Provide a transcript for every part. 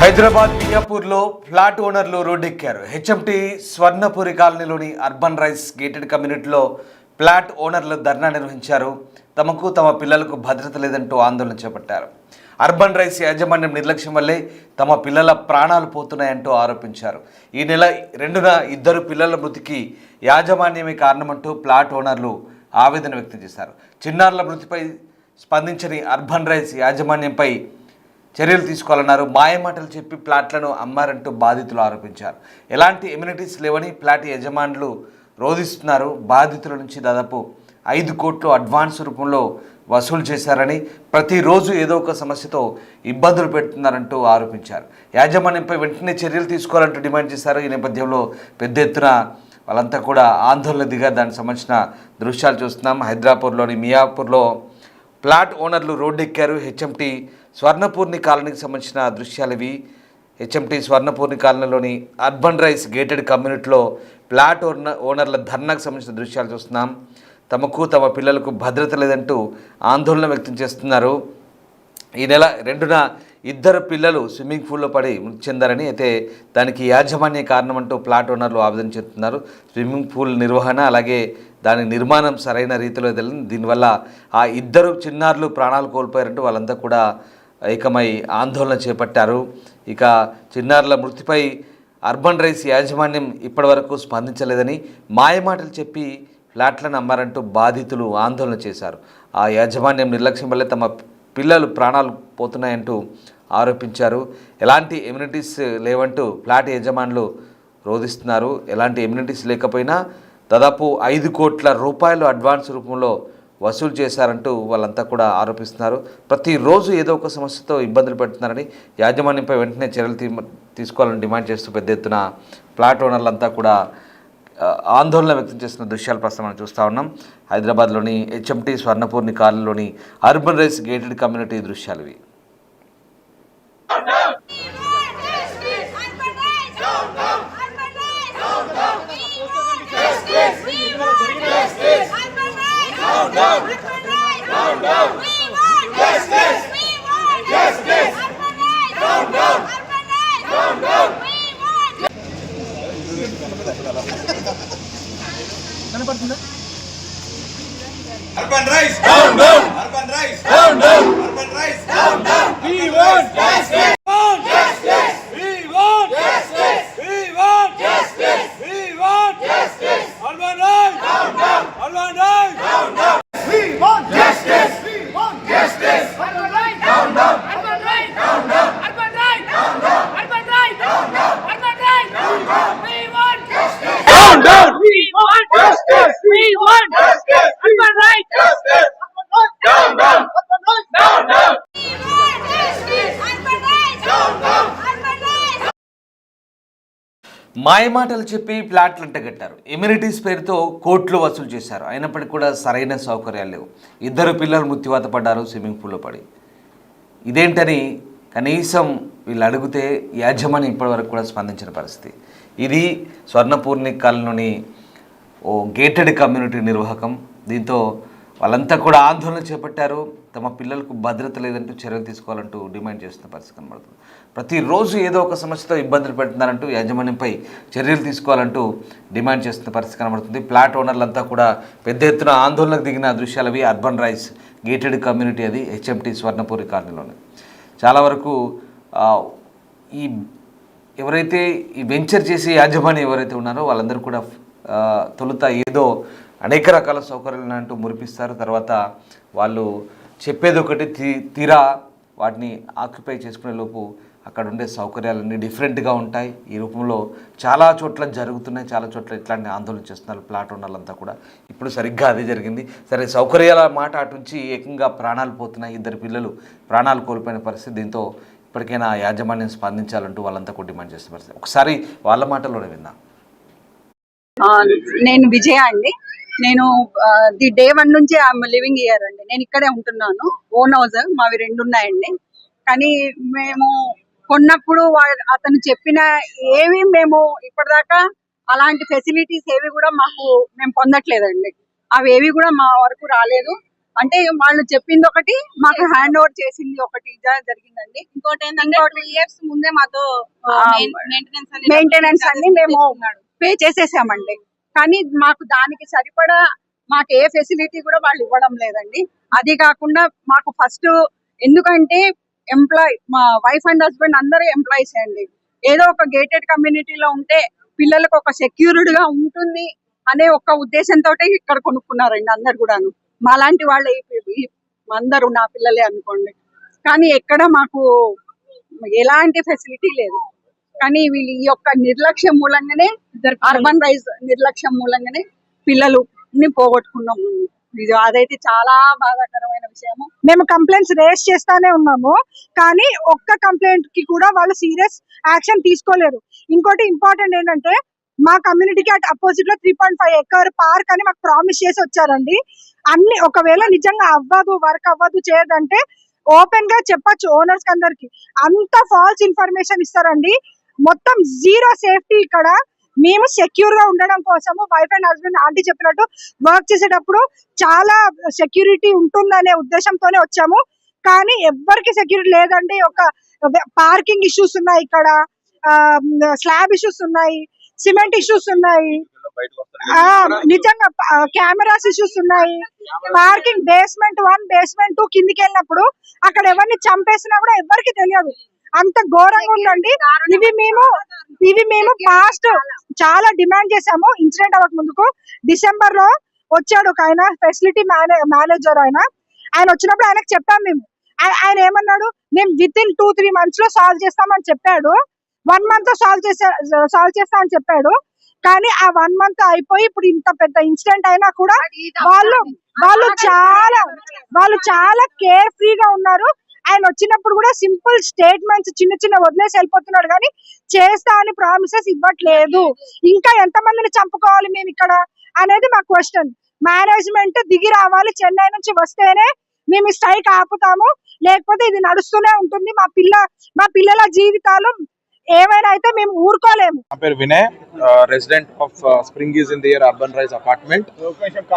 Hyderabad మియాపూర్లో flat ఓనర్లు రోడ్డెక్కారు. HMT Swarnapuri కాలనీలోని urban rice gated కమ్యూనిటీలో ఫ్లాట్ ఓనర్లు ధర్నా నిర్వహించారు. తమకు తమ పిల్లలకు భద్రత లేదంటూ ఆందోళన చేపట్టారు. అర్బన్ రైస్ యాజమాన్యం నిర్లక్ష్యం వల్లే తమ పిల్లల ప్రాణాలు పోతున్నాయంటూ ఆరోపించారు. ఈ నెల 2న 2 పిల్లల మృతికి యాజమాన్యమే కారణమంటూ ఫ్లాట్ ఓనర్లు ఆవేదన వ్యక్తం చేశారు. చిన్నారుల మృతిపై స్పందించని అర్బన్ రైస్ యాజమాన్యంపై చర్యలు తీసుకోవాలన్నారు. మాయమాటలు చెప్పి ప్లాట్లను అమ్మారంటూ బాధితులు ఆరోపించారు. ఎలాంటి ఎమ్యూనిటీస్ లేవని ఫ్లాట్ యజమానులు రోధిస్తున్నారు. బాధితుల నుంచి దాదాపు 5 కోట్లు అడ్వాన్స్ రూపంలో వసూలు చేశారని, ప్రతిరోజు ఏదో ఒక సమస్యతో ఇబ్బందులు పెడుతున్నారంటూ ఆరోపించారు. యాజమాన్యంపై వెంటనే చర్యలు తీసుకోవాలంటూ డిమాండ్ చేశారు. ఈ నేపథ్యంలో పెద్ద ఎత్తున వాళ్ళంతా కూడా ఆందోళన దిగా దానికి సంబంధించిన దృశ్యాలు చూస్తున్నాం. హైదరాబాద్లోని మియాపూర్లో ఫ్లాట్ ఓనర్లు రోడ్డెక్కారు. హెచ్ఎంటీ స్వర్ణపూర్ణి కాలనీకి సంబంధించిన దృశ్యాలు ఇవి. హెచ్ఎంటీ స్వర్ణపూర్ణి కాలనీలోని అర్బన్ రైస్ గేటెడ్ కమ్యూనిటీలో ఫ్లాట్ ఓనర్ల ధర్నాకు సంబంధించిన దృశ్యాలు చూస్తున్నాం. తమకు తమ పిల్లలకు భద్రత లేదంటూ ఆందోళన వ్యక్తం చేస్తున్నారు. ఈ నెల 2న 2 పిల్లలు స్విమ్మింగ్ పూల్లో పడి మృతి చెందారని, అయితే దానికి యాజమాన్య కారణమంటూ ఫ్లాట్ ఓనర్లు ఆవేదన చెందుతున్నారు. స్విమ్మింగ్ పూల్ నిర్వహణ అలాగే దాని నిర్మాణం సరైన రీతిలో తెలియదు. దీనివల్ల ఆ 2 చిన్నారులు ప్రాణాలు కోల్పోయారంటూ వాళ్ళంతా కూడా ఏకమై ఆందోళన చేపట్టారు. ఇక చిన్నారుల మృతిపై అర్బన్ రైస్ యాజమాన్యం ఇప్పటివరకు స్పందించలేదని, మాయమాటలు చెప్పి ఫ్లాట్లను అమ్మారంటూ బాధితులు ఆందోళన చేశారు. ఆ యాజమాన్యం నిర్లక్ష్యం వల్లే తమ పిల్లలు ప్రాణాలు పోతున్నాయంటూ ఆరోపించారు. ఎలాంటి ఎమ్యూనిటీస్ లేవంటూ ఫ్లాట్ యజమానులు రోధిస్తున్నారు. ఎలాంటి ఎమ్యూనిటీస్ లేకపోయినా దాదాపు 5 కోట్ల రూపాయలు అడ్వాన్స్ రూపంలో వసూలు చేశారంటూ వాళ్ళంతా కూడా ఆరోపిస్తున్నారు. ప్రతిరోజు ఏదో ఒక సమస్యతో ఇబ్బందులు పెడుతున్నారని, యాజమాన్యంపై వెంటనే చర్యలు తీసుకోవాలని డిమాండ్ చేస్తూ పెద్ద ఎత్తున ఫ్లాట్ ఓనర్లంతా కూడా ఆందోళన వ్యక్తం చేస్తున్న దృశ్యాలు ప్రస్తుతం మనం చూస్తూ ఉన్నాం. హైదరాబాద్లోని హెచ్ఎంటీ స్వర్ణపూర్ణి కాలనీలోని అర్బన్ రైస్ గేటెడ్ కమ్యూనిటీ దృశ్యాలు ఇవి. Urban Rise down down. Urban Rise down down. Urban Rise down down. We want justice. We want justice. We want justice. We want justice. Urban Rise down down. Urban Rise down down. We want justice. We want justice. Urban Rise down down. Urban Rise down down. Urban Rise down down. Urban Rise down down. Urban Rise down down. We want justice. Down down. We want justice. We want justice. Urban Rise justice. Down down. Down down. మాయమాటలు చెప్పి ఫ్లాట్లు అంటగట్టారు. Amenities పేరుతో కోట్లు వసూలు చేశారు. అయినప్పటికీ కూడా సరైన సౌకర్యాలు లేవు. 2 పిల్లలు మృత్యువాత పడ్డారు స్విమ్మింగ్ పూల్లో పడి. ఇదేంటని కనీసం వీళ్ళు అడిగితే యాజమాన్యం ఇప్పటివరకు కూడా స్పందించిన పరిస్థితి. ఇది స్వర్ణపూర్ణి కాలనీలోని ఓ గేటెడ్ కమ్యూనిటీ నిర్వాహకం. దీంతో వాళ్ళంతా కూడా ఆందోళన చేపట్టారు. తమ పిల్లలకు భద్రత లేదంటూ చర్యలు తీసుకోవాలంటూ డిమాండ్ చేస్తున్న పరిస్థితి కనబడుతుంది. ప్రతిరోజు ఏదో ఒక సమస్యతో ఇబ్బందులు పెడుతున్నారంటూ యాజమాన్యంపై చర్యలు తీసుకోవాలంటూ డిమాండ్ చేస్తున్న పరిస్థితి కనబడుతుంది. ఫ్లాట్ ఓనర్లంతా కూడా పెద్ద ఎత్తున ఆందోళనకు దిగిన దృశ్యాలవి. అర్బన్ రైస్ గేటెడ్ కమ్యూనిటీ అది హెచ్ఎంటీ స్వర్ణపూరి కాలనీలోనే. చాలా వరకు ఈ ఎవరైతే ఈ వెంచర్ చేసే యాజమాన్యం ఎవరైతే ఉన్నారో వాళ్ళందరూ కూడా తొలుత ఏదో అనేక రకాల సౌకర్యాలను అంటూ మురిపిస్తారు. తర్వాత వాళ్ళు చెప్పేది ఒకటి, తీరా వాటిని ఆక్యుపై చేసుకునే లోపు అక్కడ ఉండే సౌకర్యాలన్నీ డిఫరెంట్గా ఉంటాయి. ఈ రూపంలో చాలా చోట్ల జరుగుతున్నాయి. చాలా చోట్ల ఇట్లాంటి ఆందోళన చేస్తున్నారు ఫ్లాట్ ఓనర్లంతా కూడా. ఇప్పుడు సరిగ్గా అదే జరిగింది. సరే, సౌకర్యాల మాట అటు నుంచి ఏకంగా ప్రాణాలు పోతున్నాయి. 2 పిల్లలు ప్రాణాలు కోల్పోయిన పరిస్థితి. దీంతో ఇప్పటికైనా యాజమాన్యం స్పందించాలంటూ వాళ్ళంతా కూడా డిమాండ్ చేస్తున్న పరిస్థితి. ఒకసారి వాళ్ళ మాటల్లోనే విందాం. నేను విజయ అండి. నేను ది డే 1 నుంచి ఐఎమ్ లివింగ్ హియర్ అండి. నేను ఇక్కడే ఉంటున్నాను. ఓన్ హౌస్ మావి 2 ఉన్నాయండి. కానీ మేము కొన్నప్పుడు అతను చెప్పిన ఏవి మేము ఇప్పటిదాకా అలాంటి ఫెసిలిటీస్ ఏవి కూడా మేము పొందట్లేదండి. అవి ఏవి కూడా మా వరకు రాలేదు. అంటే వాళ్ళు చెప్పింది ఒకటి, మాకు హ్యాండ్ ఓవర్ చేసింది ఒకటి జరిగిందండి. ఇంకోటి ఏంటంటే 2 years ముందే మాతో మెయింటెనెన్స్ అన్ని మేము పే చేసేసామండి. కానీ మాకు దానికి సరిపడా మాకు ఏ ఫెసిలిటీ కూడా వాళ్ళు ఇవ్వడం లేదండి. అది కాకుండా మాకు ఫస్ట్, ఎందుకంటే మా వైఫ్ అండ్ హస్బెండ్ అందరూ ఎంప్లాయీస్ అండి. ఏదో ఒక గేటెడ్ కమ్యూనిటీలో ఉంటే పిల్లలకు ఒక సెక్యూర్డ్ గా ఉంటుంది అనే ఒక ఉద్దేశంతో ఇక్కడ కొనుక్కున్నారండి అందరు కూడాను. మాలాంటి వాళ్ళే అందరూ నా పిల్లలే అనుకోండి. కానీ ఎక్కడ మాకు ఎలాంటి ఫెసిలిటీ లేదు. కానీ వీళ్ళు ఈ యొక్క నిర్లక్ష్యం మూలంగానే, అర్బన్ రైజ్ నిర్లక్ష్యం మూలంగానే పిల్లలుని పోగొట్టుకున్నాము. అదైతే చాలా బాధాకరమైన విషయము. మేము కంప్లైంట్స్ రేస్ చేస్తానే ఉన్నాము, కానీ ఒక్క కంప్లైంట్ కి కూడా వాళ్ళు సీరియస్ యాక్షన్ తీసుకోలేరు. ఇంకోటి ఇంపార్టెంట్ ఏంటంటే, మా కమ్యూనిటీకి అటు అపోజిట్ లో 3.5 acre పార్క్ అని మాకు ప్రామిస్ చేసి వచ్చారండి. అన్ని ఒకవేళ నిజంగా వర్క్ అవ్వదు చేయదంటే ఓపెన్ గా చెప్పొచ్చు ఓనర్స్ అందరికి. అంత ఫాల్స్ ఇన్ఫర్మేషన్ ఇస్తారండి. మొత్తం జీరో సేఫ్టీ ఇక్కడ. మేము సెక్యూర్ గా ఉండడం కోసము వైఫ్ అండ్ హస్బెండ్ ఆంటీ చెప్పినట్టు వర్క్ చేసేటప్పుడు చాలా సెక్యూరిటీ ఉంటుందనే ఉద్దేశంతోనే వచ్చాము. కానీ ఎవ్వరికి సెక్యూరిటీ లేదండి. ఒక పార్కింగ్ ఇష్యూస్ ఉన్నాయి ఇక్కడ, స్లాబ్ ఇష్యూస్ ఉన్నాయి, సిమెంట్ ఇష్యూస్ ఉన్నాయి, నిజంగా కెమెరాస్ ఇష్యూస్ ఉన్నాయి. పార్కింగ్ బేస్మెంట్ 1 బేస్మెంట్ 2 కిందికి వెళ్ళినప్పుడు అక్కడ ఎవరిని చంపేసినా కూడా ఎవరికి తెలియదు. అంత ఘోరంగా ఉందండి. ఇవి మేము పాస్ట్ చాలా డిమాండ్ చేసాము. ఇన్సిడెంట్ అవ్వక ముందుకు డిసెంబర్ లో వచ్చాడు ఒక ఆయన, ఫెసిలిటీ మేనేజర్. ఆయన వచ్చినప్పుడు ఆయనకు చెప్పాము మేము. ఆయన ఏమన్నాడు, మేము విత్ ఇన్ 2-3 months లో సాల్వ్ చేస్తామని చెప్పాడు. 1 month సాల్వ్ చేస్తా అని చెప్పాడు. కానీ ఆ 1 month అయిపోయి ఇప్పుడు ఇంత పెద్ద ఇన్సిడెంట్ అయినా కూడా వాళ్ళు చాలా కేర్ ఫ్రీగా ఉన్నారు. ఆయన వచ్చినప్పుడు కూడా సింపుల్ స్టేట్మెంట్స్ చిన్న వదిలేసి వెళ్ళిపోతున్నాడు, కానీ చేస్తా అని ప్రామిసెస్ ఇవ్వట్లేదు. ఇంకా ఎంతమందిని చంపుకోవాలి మేము ఇక్కడ అనేది మా క్వశ్చన్. మేనేజ్మెంట్ దిగి రావాలి. చెన్నై నుంచి వస్తేనే మేము ఈ స్ట్రైక్ ఆపుతాము, లేకపోతే ఇది నడుస్తూనే ఉంటుంది. మా పిల్లల జీవితాలు ఏమైనా అయితే మేము ఊరుకోలేము. నా పేరు Vinay, resident of spring is in the year urban rise apartment.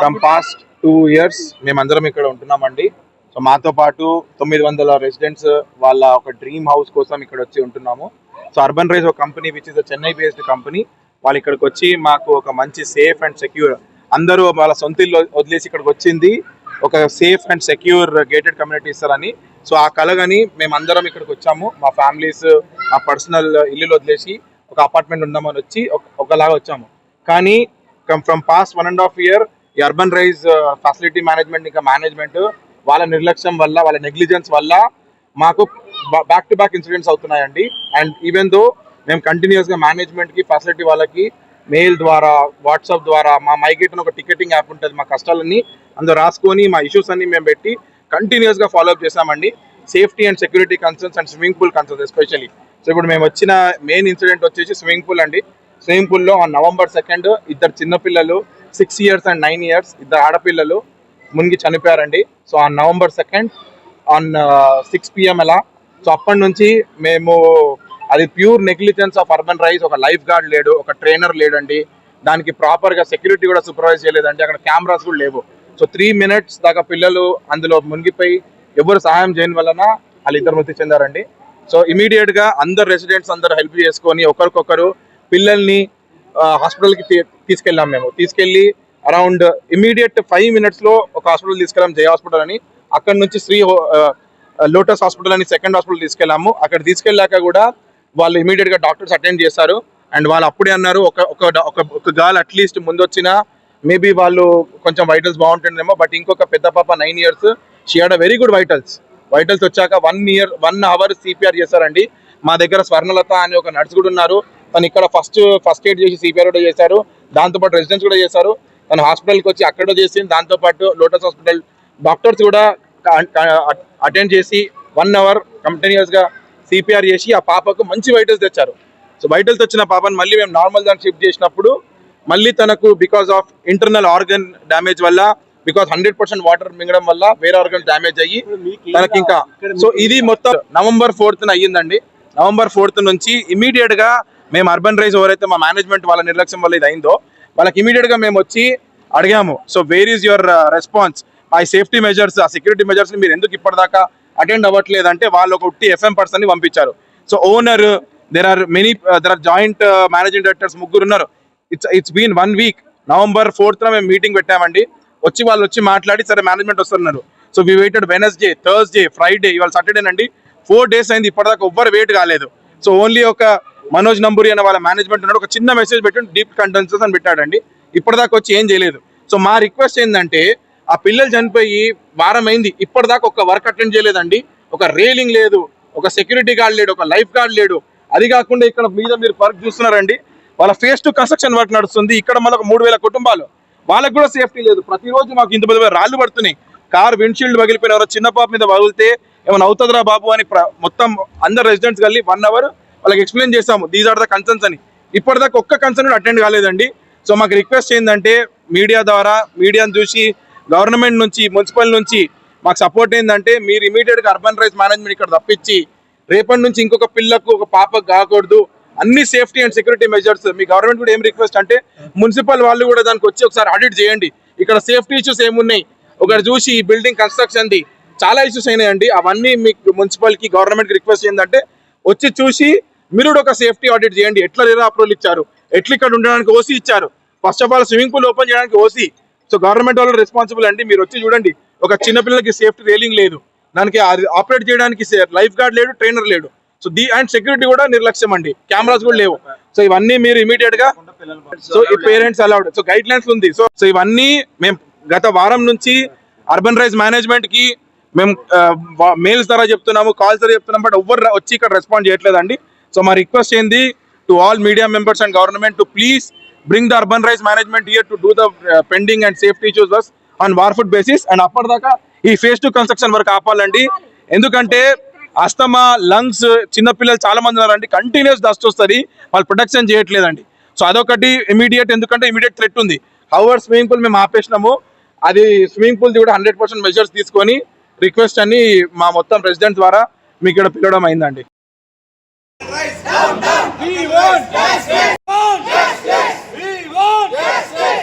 From past 2 years మేమందరం ఇక్కడ ఉంటున్నామండి. సో మాతో పాటు 900 రెసిడెంట్స్ వాళ్ళ ఒక డ్రీమ్ హౌస్ కోసం ఇక్కడ వచ్చి ఉంటున్నాము. సో అర్బన్ రైజ్ ఒక company which is Chennai based company. వాళ్ళు ఇక్కడికి వచ్చి మాకు ఒక మంచి సేఫ్ అండ్ సెక్యూర్, అందరూ వాళ్ళ సొంత ఇల్లు వదిలేసి ఇక్కడికి వచ్చింది ఒక safe and secure gated community ఇస్తారని. సో ఆ కలగని మేమందరం ఇక్కడికి వచ్చాము. మా ఫ్యామిలీస్, మా పర్సనల్ ఇల్లులు వదిలేసి ఒక అపార్ట్మెంట్ ఉందామని వచ్చి ఒకలాగా వచ్చాము. కానీ ఫ్రమ్ పాస్ట్ 1.5 year ఈ అర్బన్ రైజ్ ఫెసిలిటీ మేనేజ్మెంట్ ఇంకా మేనేజ్మెంట్ వాళ్ళ నిర్లక్ష్యం వల్ల, వాళ్ళ నెగ్లిజెన్స్ వల్ల మాకు బ్యాక్ టు బ్యాక్ ఇన్సిడెంట్స్ అవుతున్నాయండి. అండ్ ఈవెన్ దో మేము కంటిన్యూస్గా మేనేజ్మెంట్కి, ఫెసిలిటీ వాళ్ళకి మెయిల్ ద్వారా, వాట్సాప్ ద్వారా, మా మైగేట్ అని ఒక టికెటింగ్ యాప్ ఉంటుంది, మా కష్టాలన్నీ అందులో రాసుకొని మా ఇష్యూస్ అన్ని మేము పెట్టి కంటిన్యూస్గా ఫాలోఅప్ చేసామండి. Safety and security concerns and swimming pool concerns especially. So ఇప్పుడు మేము వచ్చిన మెయిన్ ఇన్సిడెంట్ వచ్చేసి స్విమ్మింగ్ పూల్ అండి. స్విమ్మింగ్ పూల్లో ఆన్ November 2 2 చిన్నపిల్లలు 6 years and 9 years 2 ఆడపిల్లలు మునిగి చనిపోయారండి. So on November 2 on 6 PM అలా. సో అప్పటి నుంచి మేము, అది pure negligence of urban rise. ఒక లైఫ్ గార్డ్ లేడు, ఒక ట్రైనర్ లేడండి, దానికి ప్రాపర్గా సెక్యూరిటీ కూడా సూపర్వైజ్ చేయలేదండి, అక్కడ కెమెరాస్ కూడా లేవు. సో 3 minutes దాకా పిల్లలు అందులో మునిగిపోయి ఎవరు సహాయం చేయని వలన వాళ్ళిద్దరు మృతి చెందారండి. సో ఇమీడియట్గా అందరు రెసిడెంట్స్ అందరు హెల్ప్ చేసుకొని ఒకరికొకరు పిల్లల్ని హాస్పిటల్కి తీసుకెళ్ళాం. మేము తీసుకెళ్ళి అరౌండ్ ఇమీడియట్ 5 minutes లో ఒక హాస్పిటల్ తీసుకెళ్ళాం, జయ హాస్పిటల్ అని. అక్కడ నుంచి లోటస్ హాస్పిటల్ అని సెకండ్ హాస్పిటల్ తీసుకెళ్ళాము. అక్కడ తీసుకెళ్ళాక కూడా వాళ్ళు ఇమీడియట్గా డాక్టర్స్ అటెండ్ చేశారు. అండ్ వాళ్ళు అప్పుడే అన్నారు, ఒక గర్ల్ అట్లీస్ట్ ముందు వచ్చినా మేబీ వాళ్ళు కొంచెం వైటల్స్ బాగుంటుందేమో. బట్ ఇంకొక పెద్ద పాప 9 years, she had a very good vitals వచ్చాక 1 hour CPR చేశారండి. మా దగ్గర స్వర్ణలత అని ఒక నర్స్ కూడా ఉన్నారు. తను ఇక్కడ ఫస్ట్ ఎయిడ్ చేసి CPR కూడా చేశారు. దాంతోపాటు రెసిడెన్స్ కూడా చేశారు. తను హాస్పిటల్కి వచ్చి అక్కడ చేసింది. దాంతోపాటు లోటస్ హాస్పిటల్ డాక్టర్స్ కూడా అటెండ్ చేసి 1 hour కంటిన్యూస్గా CPR చేసి ఆ పాపకు మంచి వైటల్స్ తెచ్చారు. సో వైటల్స్ వచ్చిన పాపను మళ్ళీ మేము నార్మల్ దాన్ని షిఫ్ట్ చేసినప్పుడు మళ్ళీ తనకు because of internal organ damage వల్ల, బికాస్ 100% వాటర్ మింగడం వల్ల వేరే ఆర్గన్ డ్యామేజ్ అయ్యి తనకి ఇంకా. సో ఇది మొత్తం November 4th అయ్యిందండి. November 4th నుంచి ఇమీడియట్ గా మేము అర్బన్ రైజ్ ఎవరైతే మా మేనేజ్మెంట్ వాళ్ళ నిర్లక్ష్యం వల్ల ఇది అయిందో వాళ్ళకి ఇమీడియట్ గా మేము వచ్చి అడిగాము. So where is your response, ఆ సేఫ్టీ మెజర్స్, ఆ సెక్యూరిటీ మెజర్స్ ని మీరు ఎందుకు ఇప్పటిదాకా అటెండ్ అవ్వట్లేదు అంటే వాళ్ళు ఒక ఎఫ్ఎం పర్సన్ ని పంపించారు. So owner, there are joint managing directors ముగ్గురు ఉన్నారు. It's been 1 week. November 4th మేము మీటింగ్ పెట్టామండి. వాళ్ళు వచ్చి మాట్లాడి సరే మేనేజ్మెంట్ వస్తున్నారు. So we waited Wednesday, Thursday, Friday, ఇవాళ సాటర్డే అండి. 4 days అయింది, ఇప్పటిదాకా ఎవ్వరు వెయిట్ కాలేదు. సో ఓన్లీ ఒక మనోజ్ నంబూరి అనే వాళ్ళ మేనేజ్మెంట్ ఉన్నాడు, ఒక చిన్న మెసేజ్ పెట్టి డీప్ కండెన్సెస్ అని పెట్టాడండి. ఇప్పటిదాకా వచ్చి ఏం చేయలేదు. సో మా రిక్వెస్ట్ ఏంటంటే ఆ పిల్లలు చనిపోయి వారం అయింది, ఇప్పటిదాకా ఒక వర్క్ అటెండ్ చేయలేదండి. ఒక రేలింగ్ లేదు, ఒక సెక్యూరిటీ గార్డ్ లేడు, ఒక లైఫ్ గార్డ్ లేడు. అది కాకుండా ఇక్కడ మీద మీరు వర్క్ చూస్తున్నారండి, వాళ్ళ ఫేస్ టు కన్స్ట్రక్షన్ వర్క్ నడుస్తుంది. ఇక్కడ మనకు 3000 కుటుంబాలు, వాళ్ళకు కూడా సేఫ్టీ లేదు. ప్రతిరోజు మాకు ఇంత పెద్ద రాళ్ళు పడుతున్నాయి. కార్ విండ్షీల్డ్ పగిలిపోయిన ఎవరో చిన్న పాప మీద పగిలితే ఏమైనా అవుతుందిరా బాబు అని మొత్తం అందరు రెసిడెంట్స్ కలిసి 1 hour వాళ్ళకి ఎక్స్ప్లెయిన్ చేసాము, దీస్ ఆర్ ద కన్సర్న్స్ అని. ఇప్పటిదాకా ఒక్క కన్సర్న్ కూడా అటెండ్ కాలేదండి. సో మాకు రిక్వెస్ట్ ఏంటంటే మీడియా ద్వారా, మీడియాను చూసి గవర్నమెంట్ నుంచి, మున్సిపల్ నుంచి మాకు సపోర్ట్ ఏంటంటే మీరు ఇమీడియట్గా అర్బన్ రైస్ మేనేజ్మెంట్ ఇక్కడ తప్పించి రేపటి నుంచి ఇంకొక పిల్లకు, ఒక పాపకు కాకూడదు, అన్ని safety and security measures. Me government కూడా ఏం రిక్వెస్ట్ అంటే మున్సిపల్ వాళ్ళు కూడా దానికి వచ్చి ఒకసారి ఆడిట్ చేయండి. ఇక్కడ సేఫ్టీ ఇష్యూస్ ఏమున్నాయి ఒకటి చూసి, ఈ బిల్డింగ్ కన్స్ట్రక్షన్ది చాలా ఇష్యూస్ అయినాయండి. అవన్నీ మీకు మున్సిపల్కి, గవర్నమెంట్కి రిక్వెస్ట్ ఏంటంటే వచ్చి చూసి మీరు కూడా ఒక సేఫ్టీ ఆడిట్ చేయండి. ఎట్లా లేదా అప్రూవల్ ఇచ్చారు, ఎట్లా ఇక్కడ ఉండడానికి ఓసీ ఇచ్చారు, first of all swimming pool open చేయడానికి ఓసీ. సో గవర్నమెంట్ వాళ్ళు రెస్పాన్సిబుల్ అండి. మీరు వచ్చి చూడండి, ఒక చిన్న పిల్లలకి సేఫ్టీ రేలింగ్ లేదు, దానికి ఆపరేట్ చేయడానికి లైఫ్ గార్డ్ లేడు, ట్రైనర్ లేడు. సో అండ్ సెక్యూరిటీ కూడా నిర్లక్ష్యం అండి, కెమెరాస్ కూడా లేవు. సో ఇవన్నీ మీరు ఇమీడియట్ గా, సో ఈ parents allowed, so guide lines ఉంది. సో ఇవన్నీ మేము గత వారం నుంచి అర్బన్ రైస్ మేనేజ్మెంట్ కి మేము మెయిల్స్ ద్వారా చెప్తున్నాము, కాల్స్ ద్వారా చెప్తున్నాం, బట్ ఎవ్వరు వచ్చి ఇక్కడ రెస్పాండ్ చేయట్లేదండి. సో మా రిక్వెస్ట్ ఏంది to all media members and government to please bring the urban rice management here to do the pending and safety issues was on warfoot basis. And అప్పటిదాకా ఈ ఫేస్ టు కన్స్ట్రక్షన్ వర్క్ ఆపాలండి. ఎందుకంటే asthma, lungs, చిన్నపిల్లలు చాలా మంది ఉన్నారండి, continuous dust వస్తుంది, వాళ్ళు protection చేయట్లేదండి. సో అదొకటి ఇమీడియట్, ఎందుకంటే ఇమీడియట్ థ్రెట్ ఉంది. హౌవర్ స్విమ్మింగ్ పూల్ మేము ఆపేసినాము, అది స్విమ్మింగ్ పూల్ కూడా 100% మెజర్స్ తీసుకొని రిక్వెస్ట్ అని మా మొత్తం ప్రెసిడెంట్ ద్వారా మీకు ఇక్కడ పిలవడం అయిందండి.